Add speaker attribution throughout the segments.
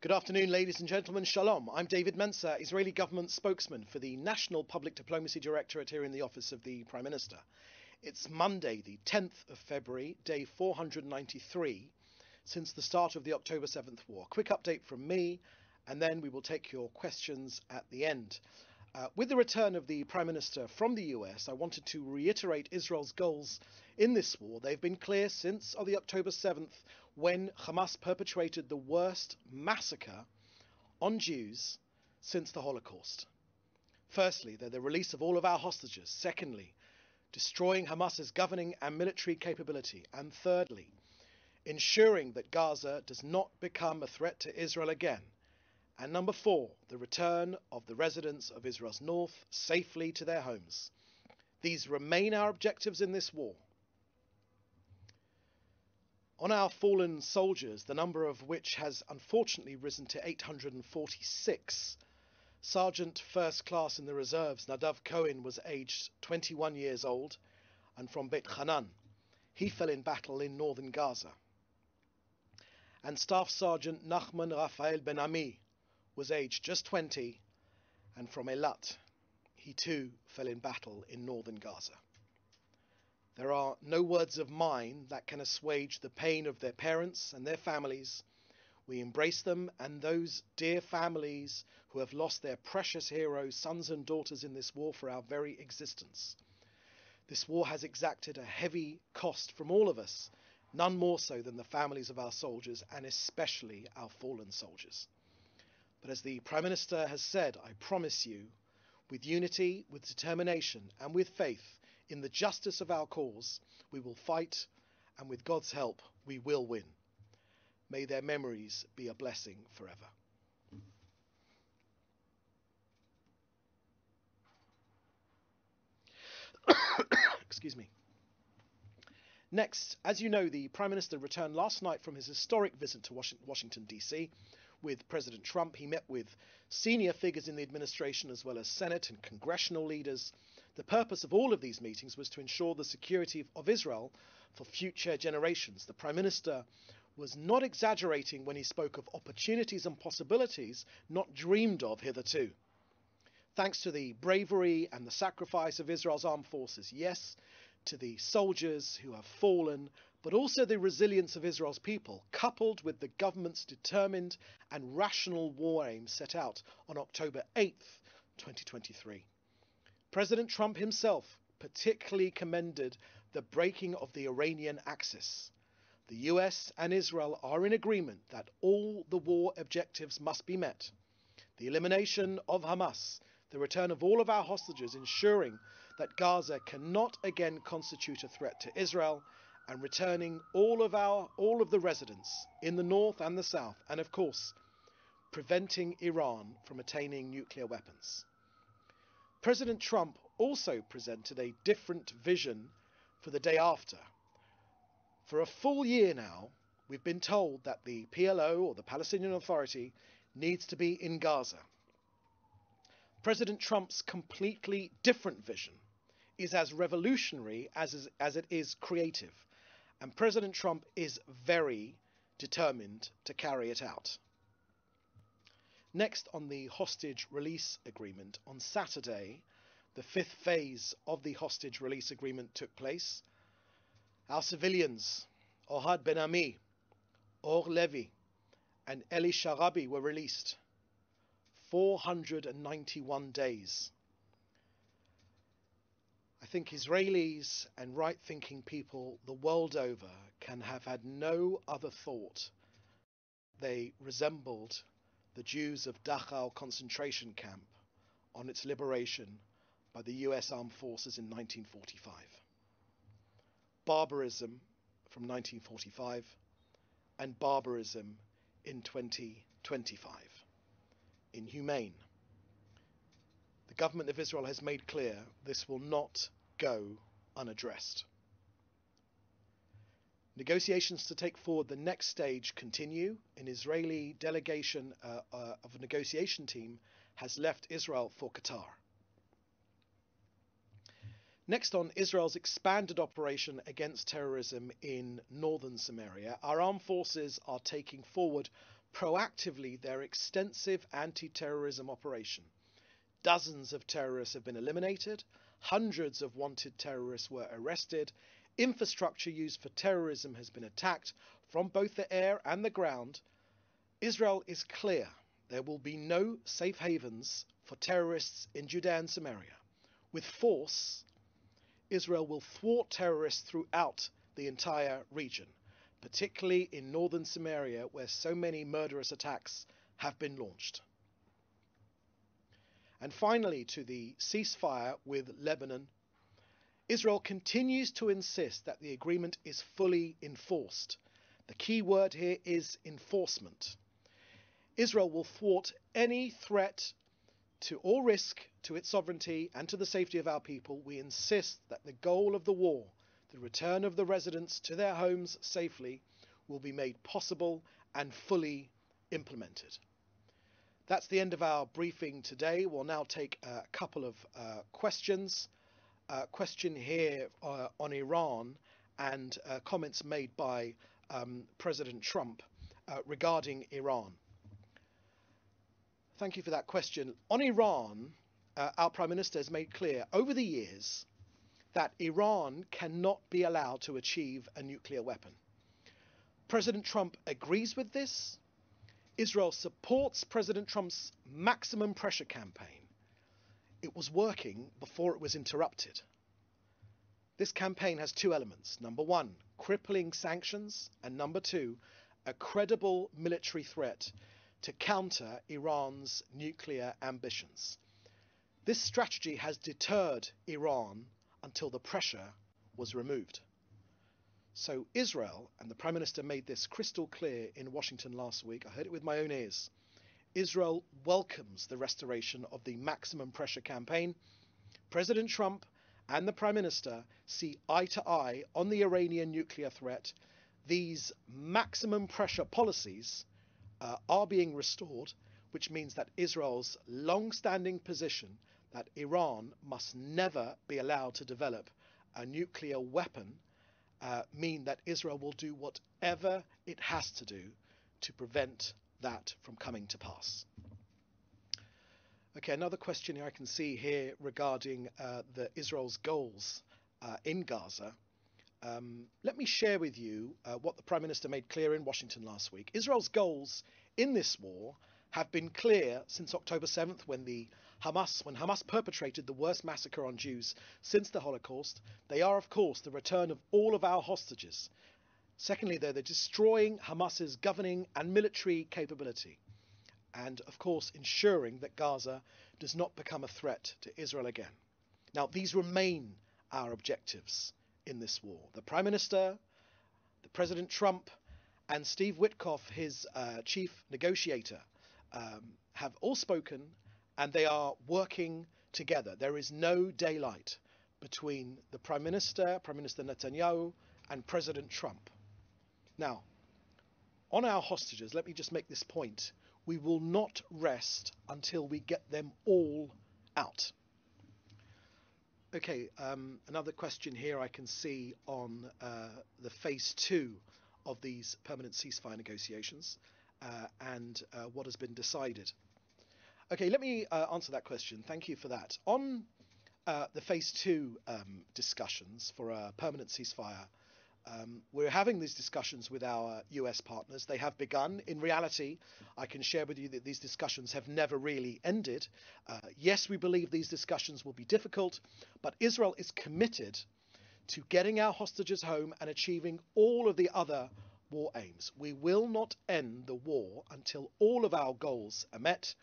Speaker 1: Good afternoon, ladies and gentlemen. Shalom. I'm David Mנצר, Israeli government spokesman for the National Public Diplomacy Directorate here in the office of the Prime Minister. It's Monday, the 10th of February, day 493, since the start of the October 7th war. Quick update from me, and then we will take your questions at the end. With the return of the Prime Minister from the US, I wanted to reiterate Israel's goals in this war. They've been clear since the October 7th, when Hamas perpetrated the worst massacre on Jews since the Holocaust. Firstly, they're the release of all of our hostages. Secondly, destroying Hamas's governing and military capability. And thirdly, ensuring that Gaza does not become a threat to Israel again. And number four, the return of the residents of Israel's north safely to their homes. These remain our objectives in this war. On our fallen soldiers, the number of which has unfortunately risen to 846, Sergeant First Class in the Reserves Nadav Cohen was aged 21 years old and from Beit Hanan. He fell in battle in northern Gaza. And Staff Sergeant Nachman Raphael Ben Ami was aged just 20 and from Eilat. He too fell in battle in northern Gaza. There are no words of mine that can assuage the pain of their parents and their families. We embrace them and those dear families who have lost their precious heroes, sons and daughters in this war for our very existence. This war has exacted a heavy cost from all of us, none more so than the families of our soldiers and especially our fallen soldiers. But as the Prime Minister has said, I promise you, with unity, with determination and with faith in the justice of our cause, we will fight, and with God's help, we will win. May their memories be a blessing forever. Excuse me. Next, as you know, the Prime Minister returned last night from his historic visit to Washington, D.C. with President Trump. He met with senior figures in the administration as well as Senate and congressional leaders. The purpose of all of these meetings was to ensure the security of Israel for future generations. The Prime Minister was not exaggerating when he spoke of opportunities and possibilities not dreamed of hitherto. Thanks to the bravery and the sacrifice of Israel's armed forces, yes, to the soldiers who have fallen, but also the resilience of Israel's people, coupled with the government's determined and rational war aims set out on October 8th, 2023. President Trump himself particularly commended the breaking of the Iranian axis. The US and Israel are in agreement that all the war objectives must be met. The elimination of Hamas, the return of all of our hostages, ensuring that Gaza cannot again constitute a threat to Israel, and returning all of the residents in the north and the south, and of course, preventing Iran from attaining nuclear weapons. President Trump also presented a different vision for the day after. For a full year now, we've been told that the PLO, or the Palestinian Authority, needs to be in Gaza. President Trump's completely different vision is as revolutionary as it is creative, and President Trump is very determined to carry it out. Next, on the hostage release agreement, on Saturday, the fifth phase of the hostage release agreement took place. Our civilians, Ohad Ben Ami, Or Levy, and Eli Sharabi were released. 491 days. I think Israelis and right-thinking people the world over can have had no other thought. They resembled the Jews of Dachau concentration camp on its liberation by the US Armed Forces in 1945. Barbarism from 1945 and barbarism in 2025. Inhumane. The government of Israel has made clear this will not go unaddressed. Negotiations to take forward the next stage continue. An Israeli delegation of a negotiation team has left Israel for Qatar. Next, on Israel's expanded operation against terrorism in northern Samaria, our armed forces are taking forward proactively their extensive anti-terrorism operation. Dozens of terrorists have been eliminated, hundreds of wanted terrorists were arrested, infrastructure used for terrorism has been attacked from both the air and the ground. Israel is clear. There will be no safe havens for terrorists in Judea and Samaria. With force, Israel will thwart terrorists throughout the entire region, particularly in northern Samaria, where so many murderous attacks have been launched. And finally, to the ceasefire with Lebanon, Israel continues to insist that the agreement is fully enforced. The key word here is enforcement. Israel will thwart any threat to or risk to its sovereignty and to the safety of our people. We insist that the goal of the war, the return of the residents to their homes safely, will be made possible and fully implemented. That's the end of our briefing today. We'll now take a couple of questions. Question here on Iran and comments made by President Trump regarding Iran. Thank you for that question. On Iran, our Prime Minister has made clear over the years that Iran cannot be allowed to achieve a nuclear weapon. President Trump agrees with this. Israel supports President Trump's maximum pressure campaign. It was working before it was interrupted. This campaign has two elements. Number one, crippling sanctions, and number two, a credible military threat to counter Iran's nuclear ambitions. This strategy has deterred Iran until the pressure was removed. So Israel, and the Prime Minister made this crystal clear in Washington last week, I heard it with my own ears, Israel welcomes the restoration of the maximum pressure campaign. President Trump and the Prime Minister see eye to eye on the Iranian nuclear threat. These maximum pressure policies are being restored, which means that Israel's long-standing position that Iran must never be allowed to develop a nuclear weapon mean that Israel will do whatever it has to do to prevent that from coming to pass. Okay, another question I can see here regarding Israel's goals in Gaza. Let me share with you what the Prime Minister made clear in Washington last week. Israel's goals in this war have been clear since October 7th when Hamas perpetrated the worst massacre on Jews since the Holocaust. They are, of course, the return of all of our hostages. Secondly, they're destroying Hamas's governing and military capability. And, of course, ensuring that Gaza does not become a threat to Israel again. Now, these remain our objectives in this war. The Prime Minister, the President Trump, and Steve Witkoff, his chief negotiator, have all spoken, and they are working together. There is no daylight between the Prime Minister Netanyahu, and President Trump. Now, on our hostages, let me just make this point. We will not rest until we get them all out. Okay, another question here I can see on the phase 2 of these permanent ceasefire negotiations and what has been decided. Okay, let me answer that question. Thank you for that. On the phase 2 discussions for a permanent ceasefire, we're having these discussions with our US partners. They have begun. In reality, I can share with you that these discussions have never really ended. Yes, we believe these discussions will be difficult, but Israel is committed to getting our hostages home and achieving all of the other war aims. We will not end the war until all of our goals are met.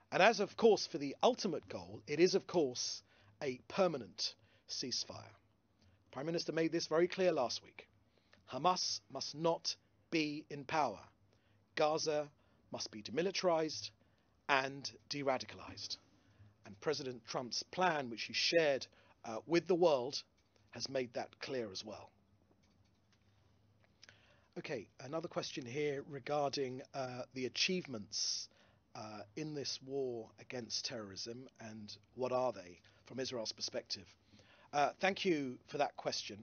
Speaker 1: And as, of course, for the ultimate goal, it is, of course, a permanent ceasefire. Prime Minister made this very clear last week. Hamas must not be in power. Gaza must be demilitarized and de-radicalized. And President Trump's plan, which he shared with the world, has made that clear as well. Okay, another question here regarding the achievements in this war against terrorism, and what are they from Israel's perspective? Thank you for that question.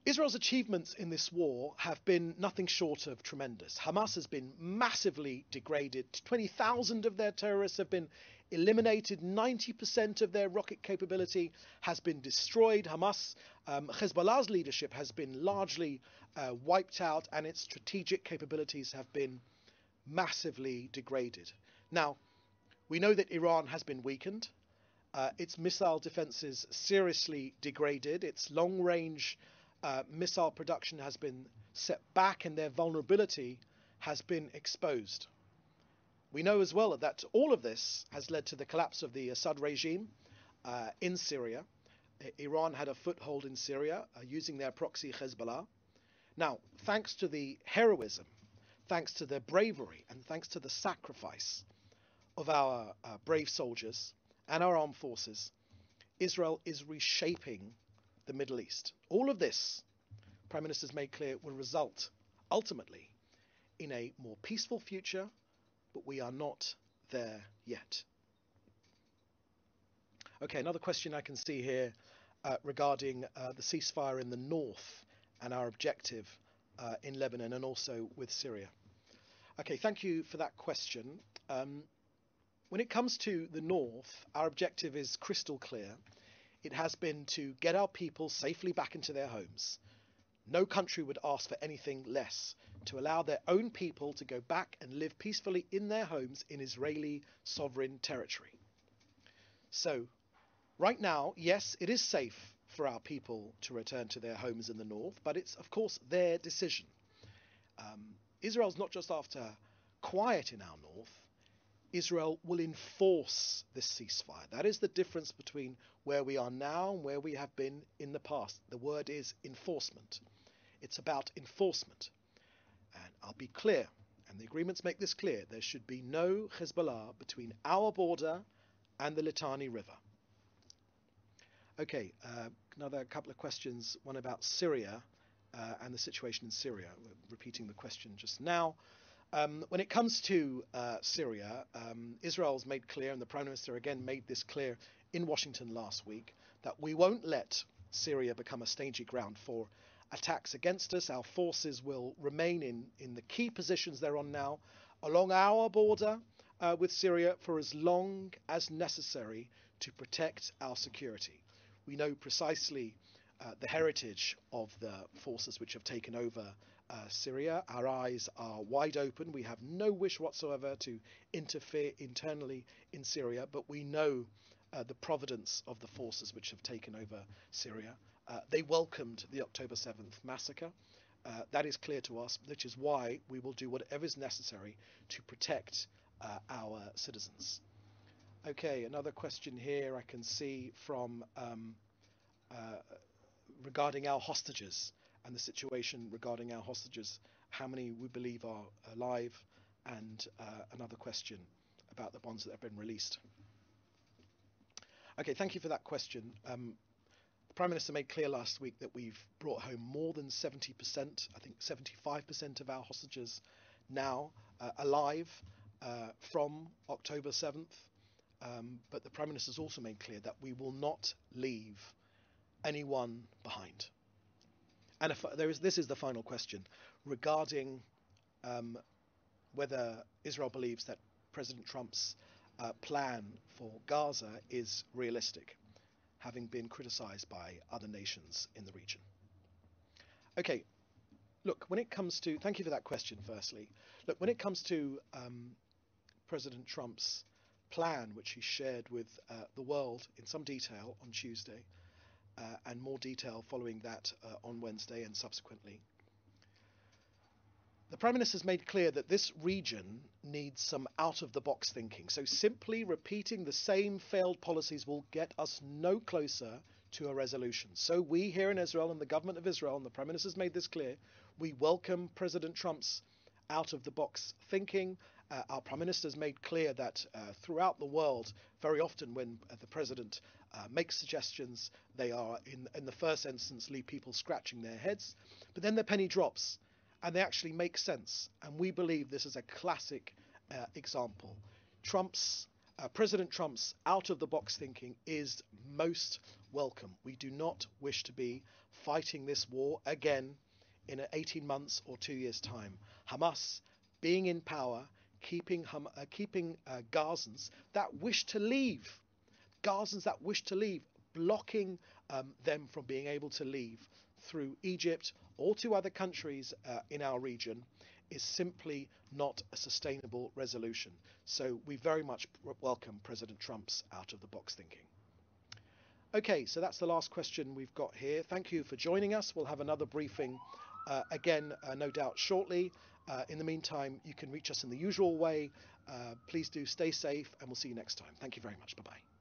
Speaker 1: Israel's achievements in this war have been nothing short of tremendous. Hamas has been massively degraded. 20,000 of their terrorists have been eliminated. 90% of their rocket capability has been destroyed. Hezbollah's leadership has been largely wiped out, and its strategic capabilities have been massively degraded. Now, we know that Iran has been weakened. Its missile defenses seriously degraded. Its long-range missile production has been set back, and their vulnerability has been exposed. We know as well that all of this has led to the collapse of the Assad regime in Syria. Iran had a foothold in Syria using their proxy Hezbollah. Now, thanks to the heroism, thanks to the bravery, and thanks to the sacrifice of our brave soldiers and our armed forces, Israel is reshaping the Middle East. All of this, Prime Minister's made clear, will result ultimately in a more peaceful future, but we are not there yet. Okay, another question I can see here regarding the ceasefire in the north and our objective in Lebanon and also with Syria. Okay, thank you for that question. When it comes to the north, our objective is crystal clear. It has been to get our people safely back into their homes. No country would ask for anything less, to allow their own people to go back and live peacefully in their homes in Israeli sovereign territory. So, right now, yes, it is safe for our people to return to their homes in the north, but it's, of course, their decision. Israel's not just after quiet in our north. Israel will enforce this ceasefire. That is the difference between where we are now and where we have been in the past. The word is enforcement. It's about enforcement. And I'll be clear, and the agreements make this clear, there should be no Hezbollah between our border and the Litani River. Okay, another couple of questions, one about Syria and the situation in Syria. We're repeating the question just now. When it comes to Syria, Israel's made clear, and the Prime Minister again made this clear in Washington last week, that we won't let Syria become a staging ground for attacks against us. Our forces will remain in the key positions they're on now, along our border with Syria for as long as necessary to protect our security. We know precisely the heritage of the forces which have taken over Syria. Our eyes are wide open. We have no wish whatsoever to interfere internally in Syria, but we know the providence of the forces which have taken over Syria. They welcomed the October 7th massacre. That is clear to us, which is why we will do whatever is necessary to protect our citizens. Okay, another question here I can see from regarding our hostages and the situation regarding our hostages, how many we believe are alive, and another question about the ones that have been released. Okay, thank you for that question. The Prime Minister made clear last week that we've brought home more than 70%, I think 75% of our hostages now alive from October 7th. But the Prime Minister's also made clear that we will not leave anyone behind. And this is the final question regarding whether Israel believes that President Trump's plan for Gaza is realistic, having been criticized by other nations in the region. Okay, look, when it comes to, thank you for that question, firstly. Look, when it comes to President Trump's plan, which he shared with the world in some detail on Tuesday, and more detail following that on Wednesday and subsequently, the Prime Minister has made clear that this region needs some out-of-the-box thinking. So simply repeating the same failed policies will get us no closer to a resolution. So we here in Israel, and the government of Israel, and the Prime Minister has made this clear, we welcome President Trump's out-of-the-box thinking. Our Prime Minister has made clear that throughout the world, very often when the President makes suggestions, they are, in the first instance, leave people scratching their heads. But then the penny drops, and they actually make sense. And we believe this is a classic example. President Trump's out-of-the-box thinking is most welcome. We do not wish to be fighting this war again in 18 months or 2 years' time. Hamas being in power, keeping Gazans that wish to leave, blocking them from being able to leave through Egypt or to other countries in our region is simply not a sustainable resolution. So we very much welcome President Trump's out-of-the-box thinking. Okay, so that's the last question we've got here. Thank you for joining us. We'll have another briefing again, no doubt, shortly. In the meantime, you can reach us in the usual way. Please do stay safe, and we'll see you next time. Thank you very much. Bye-bye.